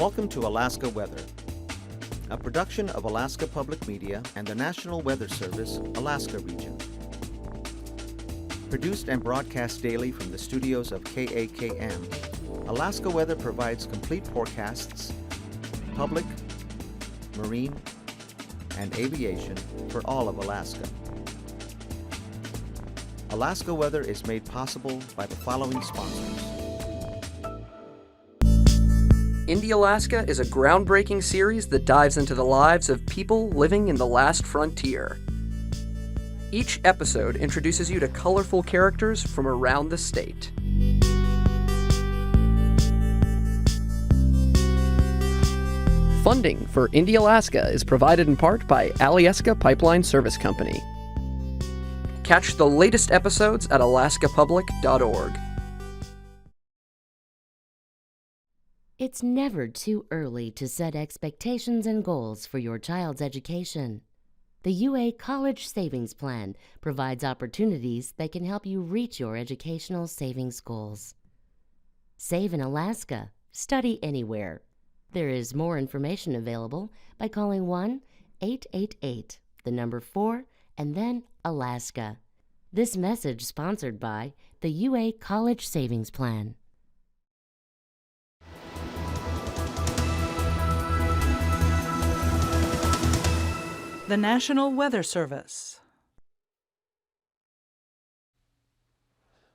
Welcome to Alaska Weather, a production of Alaska Public Media and the National Weather Service, Alaska Region. Produced and broadcast daily from the studios of KAKM, Alaska Weather provides complete forecasts, public, marine, and aviation for all of Alaska. Alaska Weather is made possible by the following sponsors. Indie Alaska is a groundbreaking series that dives into the lives of people living in the last frontier. Each episode introduces you to colorful characters from around the state. Funding for Indie Alaska is provided in part by Alyeska Pipeline Service Company. Catch the latest episodes at alaskapublic.org. It's never too early to set expectations and goals for your child's education. The UA College Savings Plan provides opportunities that can help you reach your educational savings goals. Save in Alaska. Study anywhere. There is more information available by calling 1-888, the number 4, and then Alaska. This message sponsored by the UA College Savings Plan. The National Weather Service.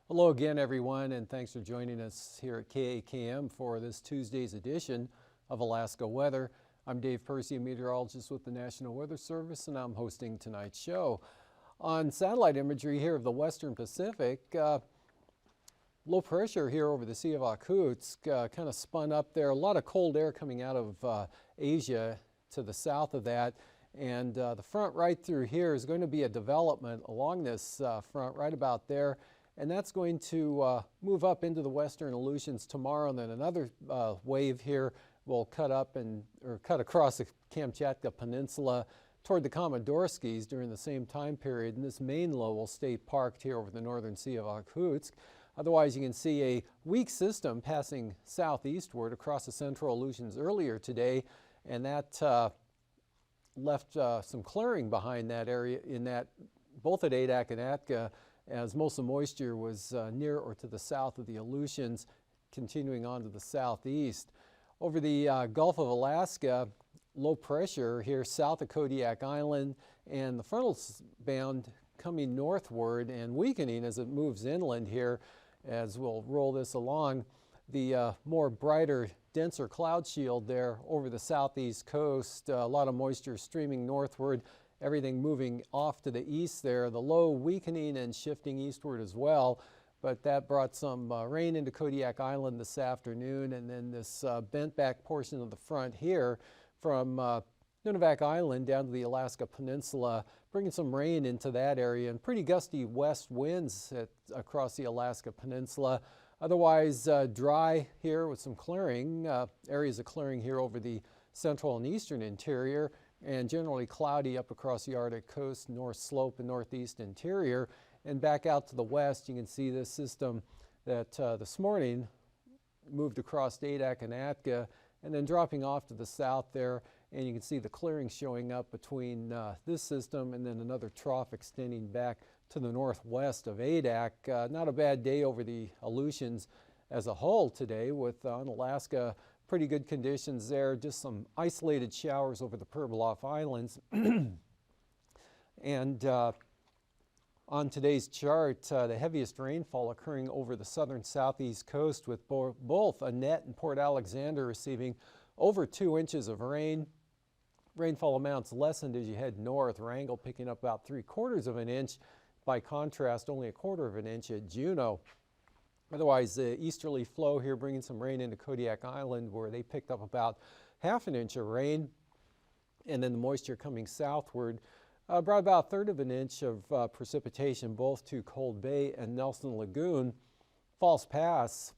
Hello again, everyone, and thanks for joining us here at KAKM for this Tuesday's edition of Alaska Weather. I'm Dave Percy, a meteorologist with the National Weather Service, and I'm hosting tonight's show. On satellite imagery here of the Western Pacific, low pressure here over the Sea of Okhotsk kind of spun up there. A lot of cold air coming out of Asia to the south of that. And the front right through here is going to be a development along this front right about there. And that's going to move up into the western Aleutians tomorrow. And then another wave here will cut across the Kamchatka Peninsula toward the Komodorskis during the same time period. And this main low will stay parked here over the northern Sea of Okhotsk. Otherwise, you can see a weak system passing southeastward across the central Aleutians earlier today. And that left some clearing behind that area in that both at Adak and Atka, as most of the moisture was near or to the south of the Aleutians, continuing on to the southeast. Over the Gulf of Alaska, low pressure here south of Kodiak Island, and the frontal band coming northward and weakening as it moves inland here. As we'll roll this along, the more brighter, denser cloud shield there over the southeast coast, a lot of moisture streaming northward, everything moving off to the east there, the low weakening and shifting eastward as well. But that brought some rain into Kodiak Island this afternoon, and then this bent back portion of the front here from Nunivak Island down to the Alaska Peninsula, bringing some rain into that area and pretty gusty west winds across the Alaska Peninsula. Otherwise dry here with some clearing, areas of clearing here over the central and eastern interior, and generally cloudy up across the Arctic coast, north slope and northeast interior. And back out to the west, you can see this system that this morning moved across Adak and Atka, and then dropping off to the south there. And you can see the clearing showing up between this system and then another trough extending back to the northwest of Adak. Not a bad day over the Aleutians as a whole today, with on Alaska pretty good conditions there, just some isolated showers over the Pribilof Islands. And on today's chart, the heaviest rainfall occurring over the southern southeast coast, with both Annette and Port Alexander receiving over 2 inches of rain. Rainfall amounts lessened as you head north, Wrangell picking up about 3/4 of an inch. By contrast, only 1/4 of an inch at Juneau. Otherwise, the easterly flow here bringing some rain into Kodiak Island, where they picked up about 1/2 an inch of rain. And then the moisture coming southward brought about 1/3 of an inch of precipitation both to Cold Bay and Nelson Lagoon. False Pass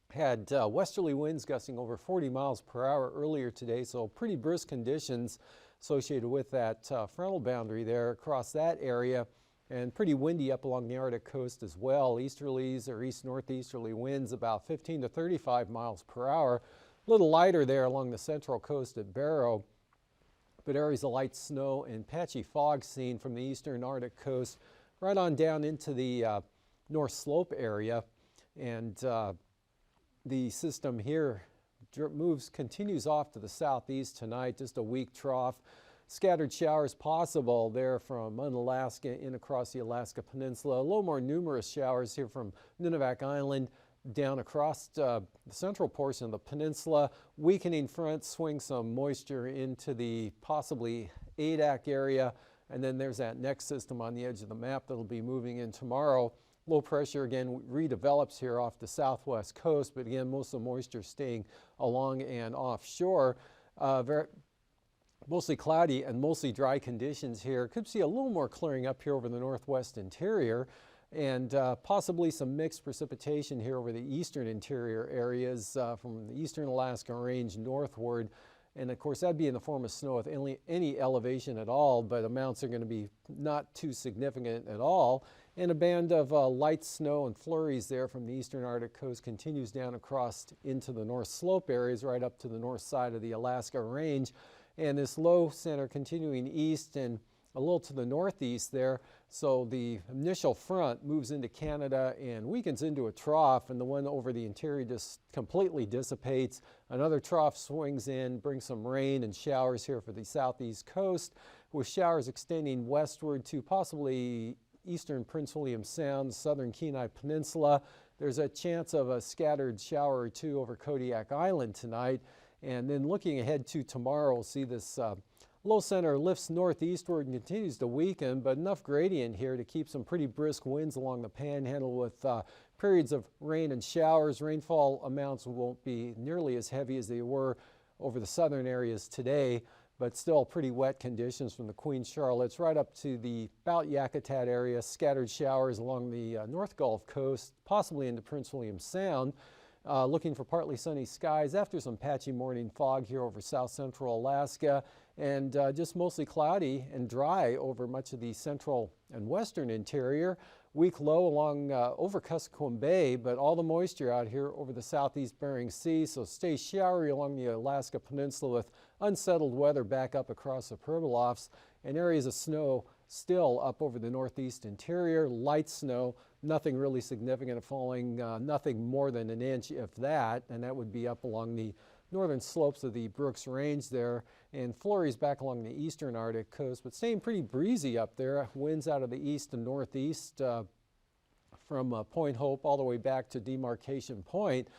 had westerly winds gusting over 40 miles per hour earlier today, so pretty brisk conditions associated with that frontal boundary there across that area. And pretty windy up along the Arctic coast as well. Easterlies or east-northeasterly winds about 15 to 35 miles per hour. A little lighter there along the central coast at Barrow, but areas of light snow and patchy fog seen from the eastern Arctic coast right on down into the North Slope area. And the system here continues off to the southeast tonight, just a weak trough. Scattered showers possible there from Unalaska in across the Alaska Peninsula. A little more numerous showers here from Nunivak Island down across the central portion of the peninsula. Weakening front swing some moisture into the possibly AKwx area. And then there's that next system on the edge of the map that'll be moving in tomorrow. Low pressure again redevelops here off the southwest coast, but again, most of the moisture staying along and offshore. Mostly cloudy and mostly dry conditions here. Could see a little more clearing up here over the northwest interior, and possibly some mixed precipitation here over the eastern interior areas from the eastern Alaska Range northward. And of course, that'd be in the form of snow with any elevation at all, but amounts are going to be not too significant at all. And a band of light snow and flurries there from the eastern Arctic coast continues down across into the North Slope areas right up to the north side of the Alaska Range. And this low center continuing east and a little to the northeast there. So the initial front moves into Canada and weakens into a trough, and the one over the interior just completely dissipates. Another trough swings in, brings some rain and showers here for the southeast coast, with showers extending westward to possibly eastern Prince William Sound, southern Kenai Peninsula. There's a chance of a scattered shower or two over Kodiak Island tonight. And then looking ahead to tomorrow, we'll see this low center lifts northeastward and continues to weaken, but enough gradient here to keep some pretty brisk winds along the panhandle with periods of rain and showers. Rainfall amounts won't be nearly as heavy as they were over the southern areas today, but still pretty wet conditions from the Queen Charlottes right up to the about Yakutat area. Scattered showers along the North Gulf Coast, possibly into Prince William Sound. Looking for partly sunny skies after some patchy morning fog here over south central Alaska, and just mostly cloudy and dry over much of the central and western interior. Weak low along over Kuskokwim Bay, but all the moisture out here over the southeast Bering Sea, so stay showery along the Alaska Peninsula with unsettled weather back up across the Pribilofs, and areas of snow still up over the northeast interior. Light snow, nothing really significant falling, nothing more than an inch if that, and that would be up along the northern slopes of the Brooks Range there, and flurries back along the eastern Arctic coast, but staying pretty breezy up there. Winds out of the east and northeast from Point Hope all the way back to Demarcation Point.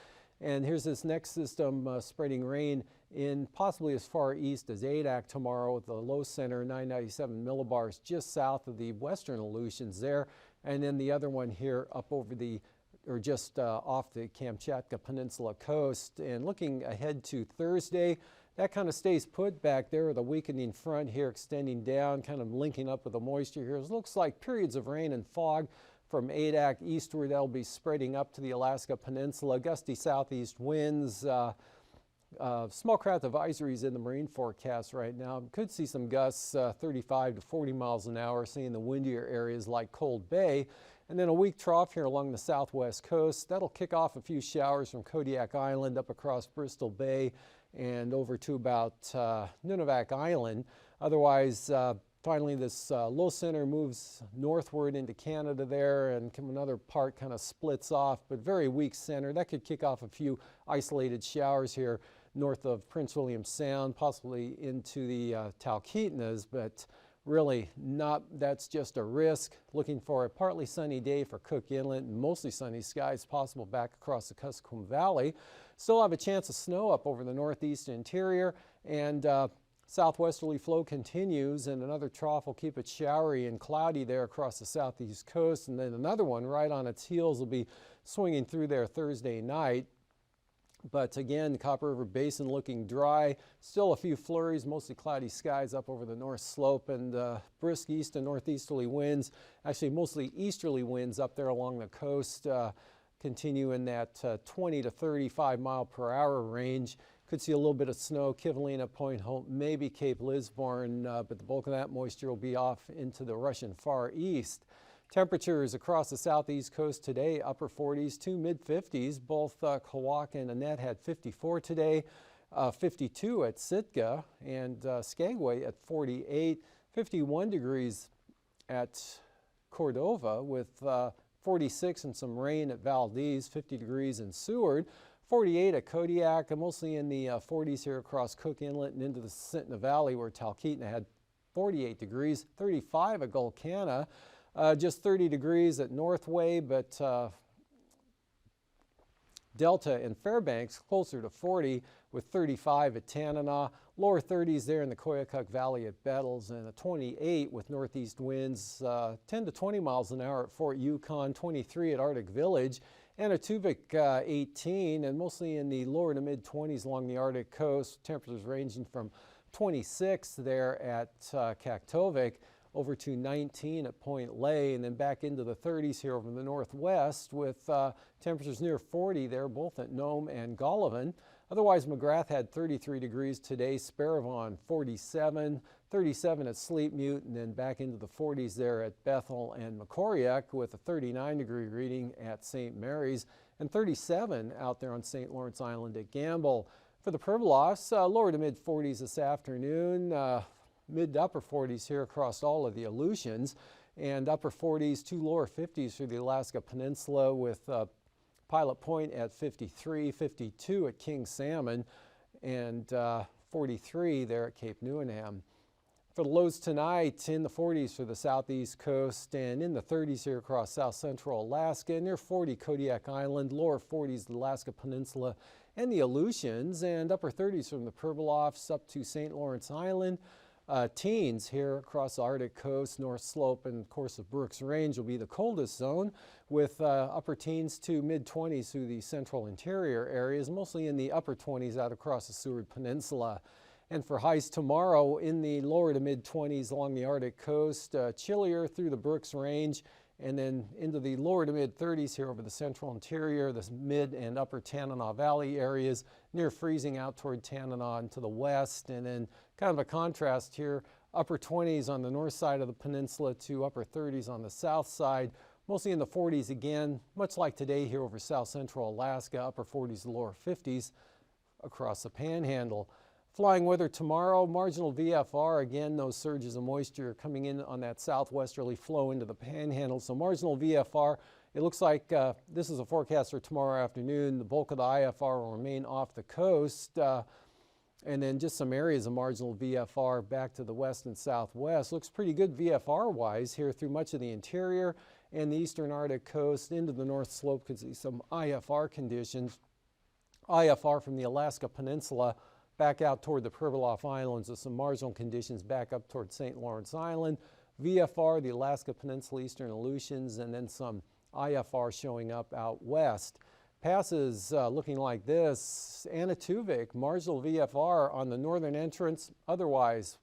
And here's this next system spreading rain in possibly as far east as AKwx tomorrow, with the low center 997 millibars just south of the western Aleutians there. And then the other one here up over the, or just off the Kamchatka Peninsula coast. And looking ahead to Thursday, that kind of stays put back there with a weakening front here extending down, kind of linking up with the moisture here. It looks like periods of rain and fog from AKwx eastward. That'll be spreading up to the Alaska Peninsula. Gusty southeast winds. Small craft advisories in the marine forecast right now. Could see some gusts 35 to 40 miles an hour, seeing the windier areas like Cold Bay. And then a weak trough here along the southwest coast. That'll kick off a few showers from Kodiak Island up across Bristol Bay and over to about Nunivak Island. Otherwise, finally this low center moves northward into Canada there, and another part kind of splits off, but very weak center. That could kick off a few isolated showers here north of Prince William Sound, possibly into the Talkeetnas, but really not, that's just a risk. Looking for a partly sunny day for Cook Inlet and mostly sunny skies possible back across the Kuskokwim Valley. Still have a chance of snow up over the northeast interior, and southwesterly flow continues, and another trough will keep it showery and cloudy there across the southeast coast, and then another one right on its heels will be swinging through there Thursday night. But again, the Copper River Basin looking dry. Still a few flurries, mostly cloudy skies up over the north slope, and brisk east and northeasterly winds. Actually, mostly easterly winds up there along the coast. Continue in that 20 to 35 mile per hour range. Could see a little bit of snow, Kivalina, Point Hope, maybe Cape Lisburne, but the bulk of that moisture will be off into the Russian Far East. Temperatures across the southeast coast today, upper 40s to mid 50s. Both Kawak and Annette had 54 today, 52 at Sitka, and Skagway at 48, 51 degrees at Cordova with 46 and some rain at Valdez, 50 degrees in Seward, 48 at Kodiak, and mostly in the 40s here across Cook Inlet and into the Sitna Valley, where Talkeetna had 48 degrees, 35 at Gulkana, just 30 degrees at Northway, but Delta and Fairbanks closer to 40 with 35 at Tanana, lower 30s there in the Koyukuk Valley at Bettles, and a 28 with northeast winds 10 to 20 miles an hour at Fort Yukon, 23 at Arctic Village, and a Tuvik 18, and mostly in the lower to mid 20s along the Arctic coast, temperatures ranging from 26 there at Kaktovik over to 19 at Point Lay, and then back into the 30s here over the northwest with temperatures near 40 there, both at Nome and Golovin. Otherwise, McGrath had 33 degrees today, Sparivon 47, 37 at Sleepmute, and then back into the 40s there at Bethel and Macoriac with a 39-degree reading at St. Mary's, and 37 out there on St. Lawrence Island at Gamble. For the Pribilofs, lower to mid 40s this afternoon, mid to upper 40s here across all of the Aleutians, and upper 40s to lower 50s for the Alaska Peninsula with Pilot Point at 53, 52 at King Salmon, and 43 there at Cape Newenham. For the lows tonight, in the 40s for the southeast coast and in the 30s here across south central Alaska, near 40 Kodiak Island, lower 40s the Alaska Peninsula and the Aleutians, and upper 30s from the Pribilofs up to St. Lawrence Island. Teens here across the Arctic coast, North Slope, and of course the Brooks Range will be the coldest zone, with upper teens to mid 20s through the central interior areas, mostly in the upper 20s out across the Seward Peninsula. And for highs tomorrow in the lower to mid 20s along the Arctic coast, chillier through the Brooks Range, and then into the lower to mid 30s here over the central interior, the mid and upper Tanana Valley areas, near freezing out toward Tanana and to the west, and then kind of a contrast here, upper 20s on the north side of the peninsula to upper 30s on the south side, mostly in the 40s again, much like today here over south central Alaska, upper 40s to lower 50s across the Panhandle. Flying weather tomorrow, marginal VFR, again, those surges of moisture coming in on that southwesterly flow into the Panhandle. So marginal VFR, it looks like this is a forecast for tomorrow afternoon. The bulk of the IFR will remain off the coast. And then just some areas of marginal VFR back to the west and southwest. Looks pretty good VFR-wise here through much of the interior and the eastern Arctic coast into the North Slope. Could see some IFR conditions. IFR from the Alaska Peninsula back out toward the Pribilof Islands with some marginal conditions back up toward St. Lawrence Island. VFR, the Alaska Peninsula, eastern Aleutians, and then some IFR showing up out west. Passes looking like this. Anatuvik, marginal VFR on the northern entrance, otherwise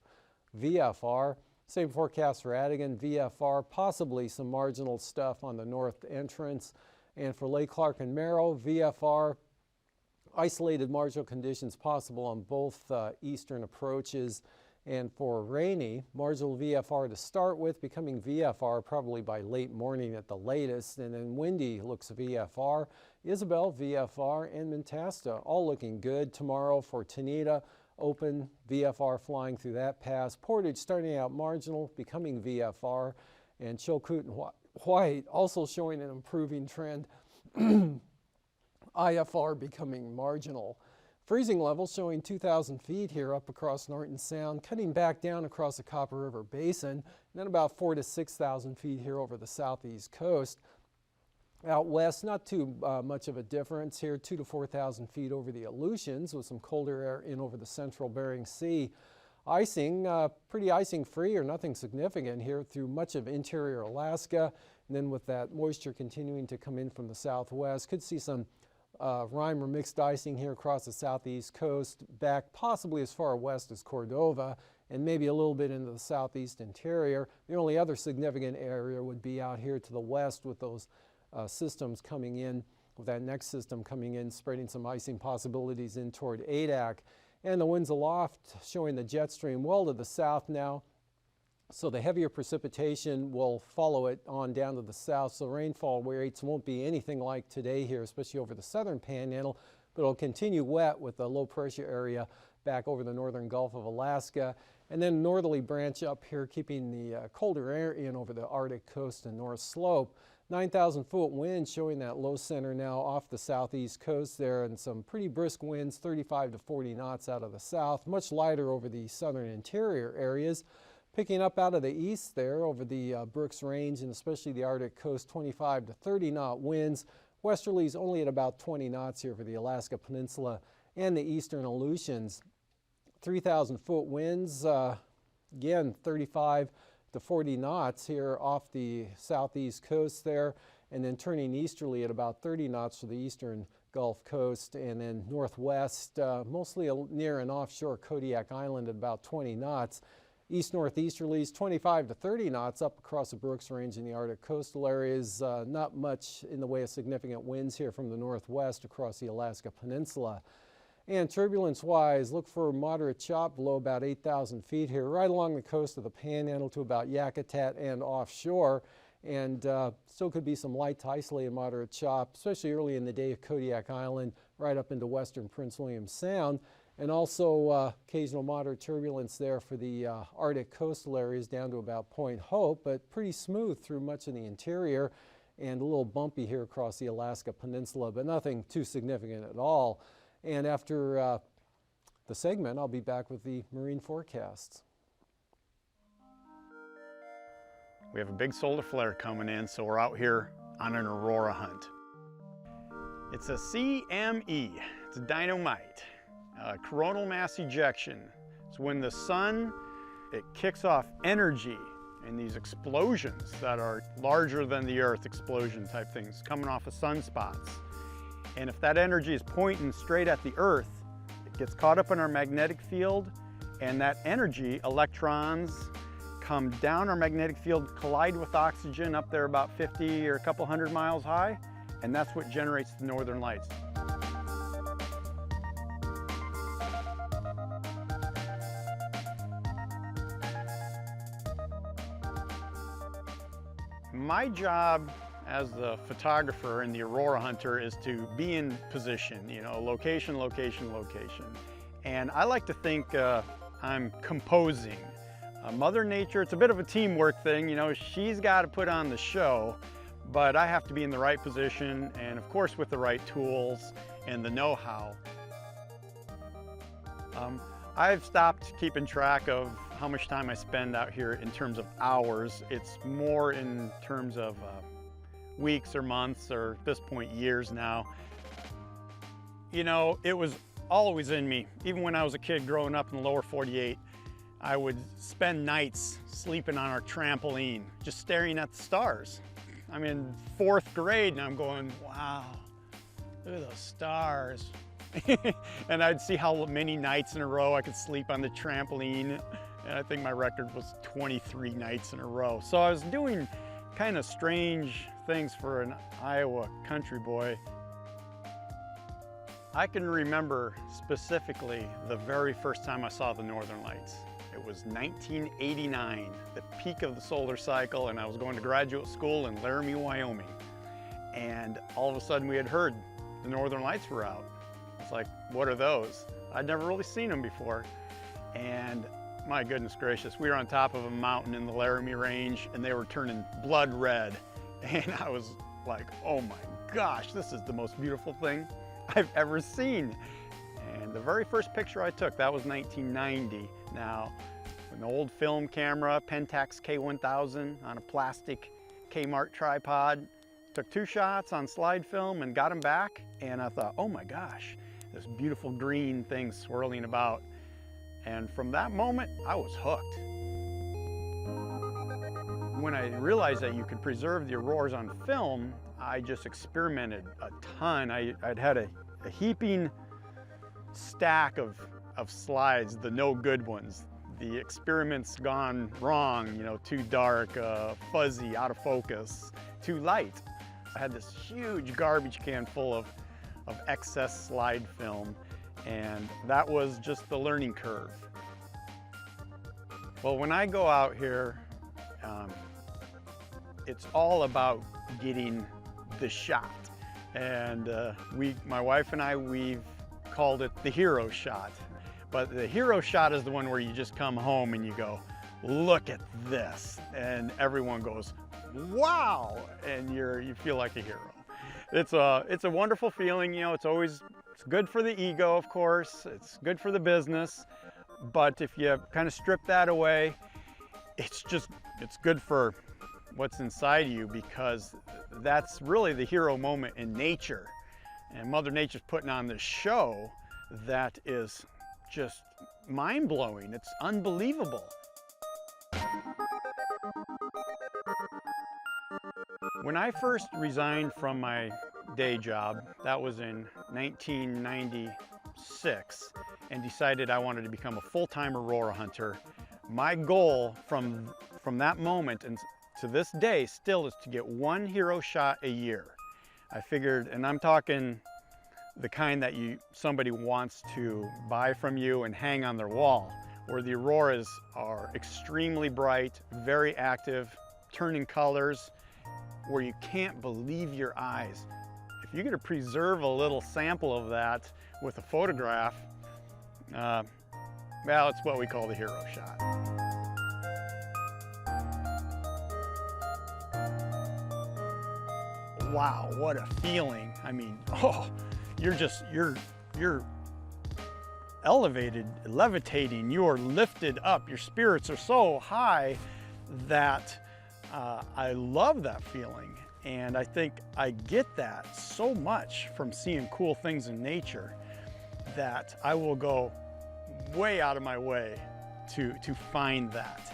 VFR. Same forecast for Adigan, VFR, possibly some marginal stuff on the north entrance. And for Lake Clark and Merrill, VFR, isolated marginal conditions possible on both eastern approaches. And for Rainy, marginal VFR to start with, becoming VFR probably by late morning at the latest. And then Windy looks VFR, Isabel VFR, and Mentasta all looking good. Tomorrow for Tanita, open VFR flying through that pass. Portage starting out marginal, becoming VFR. And Chilkoot and White also showing an improving trend. IFR becoming marginal. Freezing levels showing 2,000 feet here up across Norton Sound, cutting back down across the Copper River Basin, and then about 4,000 to 6,000 feet here over the southeast coast. Out west, not too much of a difference here, 2,000 to 4,000 feet over the Aleutians with some colder air in over the central Bering Sea. Icing, pretty icing free or nothing significant here through much of interior Alaska. And then with that moisture continuing to come in from the southwest, could see some rime or mixed icing here across the southeast coast, back possibly as far west as Cordova, and maybe a little bit into the southeast interior. The only other significant area would be out here to the west with those systems coming in, with that next system coming in, spreading some icing possibilities in toward Adak. And the winds aloft showing the jet stream well to the south now, So the heavier precipitation will follow it on down to the south, so rainfall rates won't be anything like today here, especially over the southern panhandle, but it'll continue wet with the low pressure area back over the northern Gulf of Alaska, and then northerly branch up here, keeping the colder air in over the Arctic coast and North Slope. 9,000-foot winds showing that low center now off the southeast coast there, and some pretty brisk winds, 35 to 40 knots out of the south, much lighter over the southern interior areas. Picking up out of the east there over the Brooks Range and especially the Arctic coast, 25 to 30 knot winds. Westerlies only at about 20 knots here for the Alaska Peninsula and the eastern Aleutians. 3,000-foot winds, again 35 to 40 knots here off the southeast coast there, and then turning easterly at about 30 knots for the eastern Gulf Coast, and then northwest, mostly near and offshore Kodiak Island at about 20 knots. East-northeasterlies, 25 to 30 knots up across the Brooks Range in the Arctic coastal areas. Not much in the way of significant winds here from the northwest across the Alaska Peninsula. And turbulence-wise, look for moderate chop below about 8,000 feet here, right along the coast of the Panhandle to about Yakutat and offshore. And still could be some light to isolated moderate chop, especially early in the day at Kodiak Island, right up into western Prince William Sound. And also occasional moderate turbulence there for the Arctic coastal areas down to about Point Hope, but pretty smooth through much of the interior, and a little bumpy here across the Alaska Peninsula, but nothing too significant at all. And after the segment, I'll be back with the marine forecasts. We have a big solar flare coming in, so we're out here on an aurora hunt. It's a CME, it's dynamite. Coronal mass ejection. It's when the sun, it kicks off energy and these explosions that are larger than the Earth, explosion type things coming off of sunspots. And if that energy is pointing straight at the Earth, it gets caught up in our magnetic field, and that energy, electrons, come down our magnetic field, collide with oxygen up there about 50 or a couple hundred miles high, and that's what generates the northern lights. My job as the photographer and the aurora hunter is to be in position, you know, location, location, location. And I like to think I'm composing. Mother Nature, it's a bit of a teamwork thing, you know, she's got to put on the show, but I have to be in the right position and of course with the right tools and the know-how. I've stopped keeping track of how much time I spend out here in terms of hours. It's more in terms of weeks or months, or at this point years now. You know, it was always in me. Even when I was a kid growing up in the lower 48, I would spend nights sleeping on our trampoline, just staring at the stars. I'm in 4th grade and I'm going, wow, look at those stars. And I'd see how many nights in a row I could sleep on the trampoline. And I think my record was 23 nights in a row. So I was doing kind of strange things for an Iowa country boy. I can remember specifically the very first time I saw the northern lights. It was 1989, the peak of the solar cycle, and I was going to graduate school in Laramie, Wyoming. And all of a sudden we had heard the northern lights were out. It's like, what are those? I'd never really seen them before. And my goodness gracious, we were on top of a mountain in the Laramie Range and they were turning blood red. And I was like, oh my gosh, this is the most beautiful thing I've ever seen. And the very first picture I took, that was 1990. Now, an old film camera, Pentax K1000 on a plastic Kmart tripod. Took 2 shots on slide film and got them back. And I thought, oh my gosh, this beautiful green thing swirling about. And from that moment, I was hooked. When I realized that you could preserve the auroras on film, I just experimented a ton. I'd had a heaping stack of slides, the no good ones. The experiments gone wrong, you know, too dark, fuzzy, out of focus, too light. I had this huge garbage can full of excess slide film, and that was just the learning curve. Well, when I go out here, it's all about getting the shot. And my wife and I, we've called it the hero shot. But the hero shot is the one where you just come home and you go, look at this. And everyone goes, wow, and you feel like a hero. It's a wonderful feeling. You know, it's good for the ego, of course. It's good for the business. But if you kind of strip that away, it's good for what's inside you, because that's really the hero moment in nature. And Mother Nature's putting on this show that is just mind-blowing. It's unbelievable. When I first resigned from my day job, that was in 1996, and decided I wanted to become a full-time aurora hunter, my goal from that moment and to this day still is to get one hero shot a year. I figured, and I'm talking the kind that somebody wants to buy from you and hang on their wall, where the auroras are extremely bright, very active, turning colors, where you can't believe your eyes. If you get to preserve a little sample of that with a photograph, well, it's what we call the hero shot. Wow, what a feeling. I mean, oh, you're elevated, levitating, you're lifted up, your spirits are so high that I love that feeling. And I think I get that so much from seeing cool things in nature that I will go way out of my way to find that.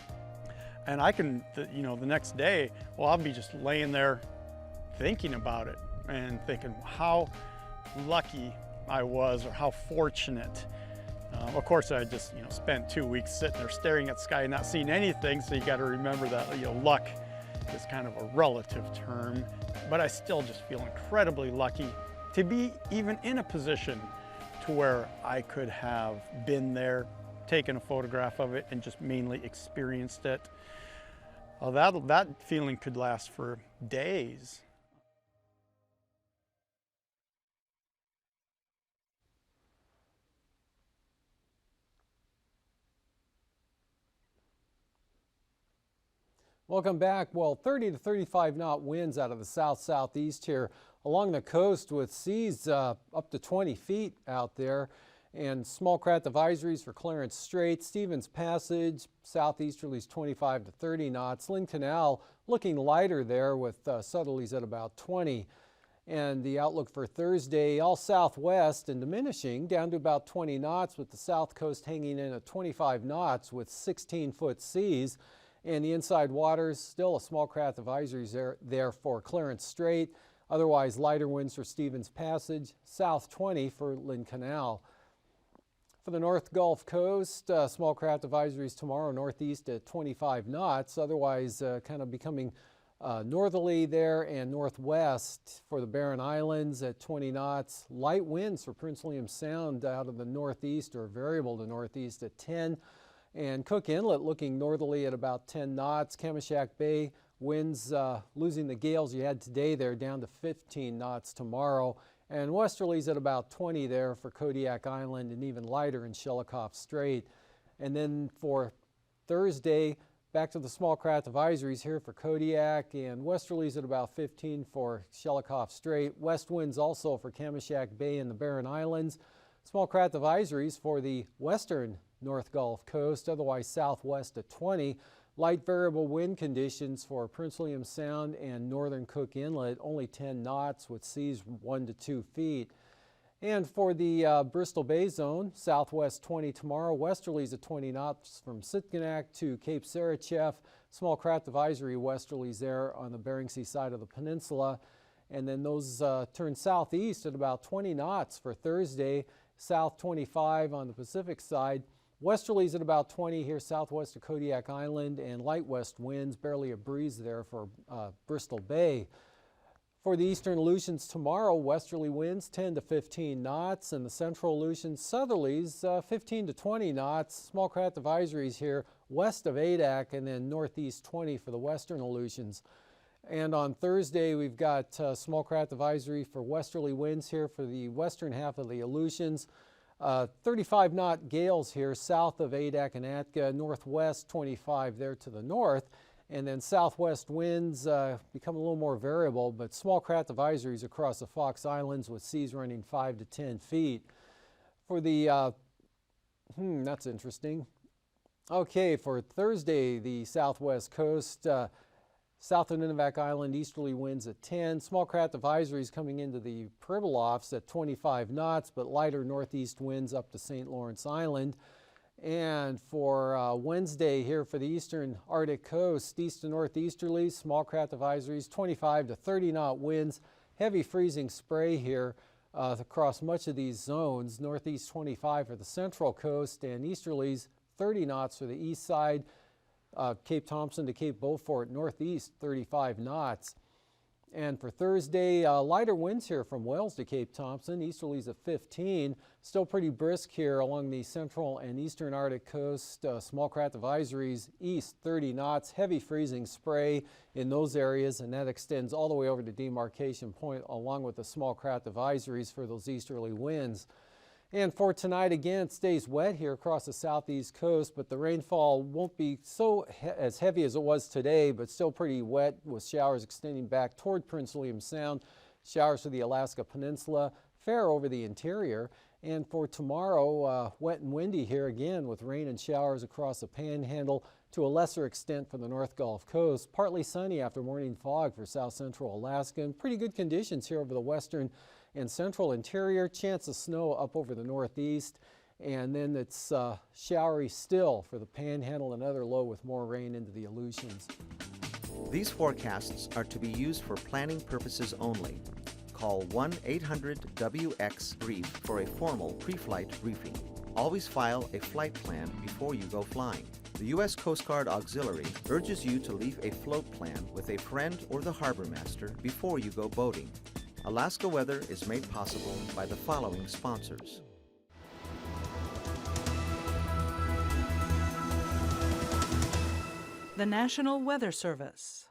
And I can, you know, the next day, well, I'll be just laying there thinking about it and thinking how lucky I was, or how fortunate. Of course, I just, you know, spent 2 weeks sitting there staring at the sky and not seeing anything, so you got to remember that, you know, luck is kind of a relative term, but I still just feel incredibly lucky to be even in a position to where I could have been there, taken a photograph of it, and just mainly experienced it. Well, that feeling could last for days. Welcome back. Well, 30 to 35 knot winds out of the south-southeast here along the coast, with seas up to 20 feet out there, and small craft advisories for Clarence Strait, Stevens Passage, southeasterlies 25 to 30 knots. Lynn Canal looking lighter there with southerlies at about 20. And the outlook for Thursday, all southwest and diminishing down to about 20 knots, with the south coast hanging in at 25 knots with 16-foot seas. And the inside waters, still a small craft advisories there for Clarence Strait. Otherwise, lighter winds for Stevens Passage, south 20 for Lynn Canal. For the North Gulf Coast, small craft advisories tomorrow, northeast at 25 knots. Otherwise, kind of becoming northerly there, and northwest for the Barren Islands at 20 knots. Light winds for Prince William Sound out of the northeast, or variable to northeast, at 10. And Cook Inlet looking northerly at about 10 knots. Kamishak Bay winds losing the gales you had today there, down to 15 knots tomorrow. And westerlies at about 20 there for Kodiak Island, and even lighter in Shelikof Strait. And then for Thursday, back to the small craft advisories here for Kodiak, and westerlies at about 15 for Shelikof Strait. West winds also for Kamishak Bay and the Barren Islands. Small craft advisories for the western North Gulf Coast, otherwise southwest at 20. Light variable wind conditions for Prince William Sound and northern Cook Inlet, only 10 knots with seas 1 to 2 feet. And for the Bristol Bay zone, southwest 20 tomorrow, westerlies at 20 knots from Sitkinak to Cape Sarachev. Small craft advisory westerlies there on the Bering Sea side of the peninsula. And then those turn southeast at about 20 knots for Thursday, south 25 on the Pacific side. Westerlies at about 20 here southwest of Kodiak Island, and light west winds, barely a breeze there for Bristol Bay. For the eastern Aleutians tomorrow, westerly winds 10 to 15 knots, and the central Aleutians southerlies 15 to 20 knots. Small craft advisories here west of Adak, and then northeast 20 for the western Aleutians. And on Thursday, we've got small craft advisory for westerly winds here for the western half of the Aleutians. 35 knot gales here south of Adak and Atka, northwest 25 there to the north. And then southwest winds become a little more variable, but small craft advisories across the Fox Islands with seas running 5 to 10 feet. For the, that's interesting. Okay, for Thursday, the southwest coast, south of Nunivak Island, easterly winds at 10. Small craft advisories coming into the Pribilofs at 25 knots, but lighter northeast winds up to St. Lawrence Island. And for Wednesday here for the eastern Arctic coast, east to northeasterlies, small craft advisories, 25 to 30 knot winds, heavy freezing spray here across much of these zones. Northeast 25 for the central coast, and easterlies 30 knots for the east side. Cape Thompson to Cape Beaufort, northeast 35 knots. And for Thursday, lighter winds here from Wales to Cape Thompson, easterlies at 15. Still pretty brisk here along the central and eastern Arctic coast. Small craft advisories east 30 knots, heavy freezing spray in those areas, and that extends all the way over to Demarcation Point along with the small craft advisories for those easterly winds. And for tonight, again, it stays wet here across the southeast coast, but the rainfall won't be as heavy as it was today, but still pretty wet with showers extending back toward Prince William Sound, showers for the Alaska Peninsula, fair over the interior. And for tomorrow, wet and windy here again with rain and showers across the Panhandle, to a lesser extent for the North Gulf Coast. Partly sunny after morning fog for south central Alaska, and pretty good conditions here over the western and central interior. Chance of snow up over the northeast, and then it's showery still for the Panhandle, another low with more rain into the Aleutians. These forecasts are to be used for planning purposes only. Call 1-800-WX-BRIEF for a formal pre-flight briefing. Always file a flight plan before you go flying. The U.S. Coast Guard Auxiliary urges you to leave a float plan with a friend or the harbor master before you go boating. Alaska Weather is made possible by the following sponsors. The National Weather Service.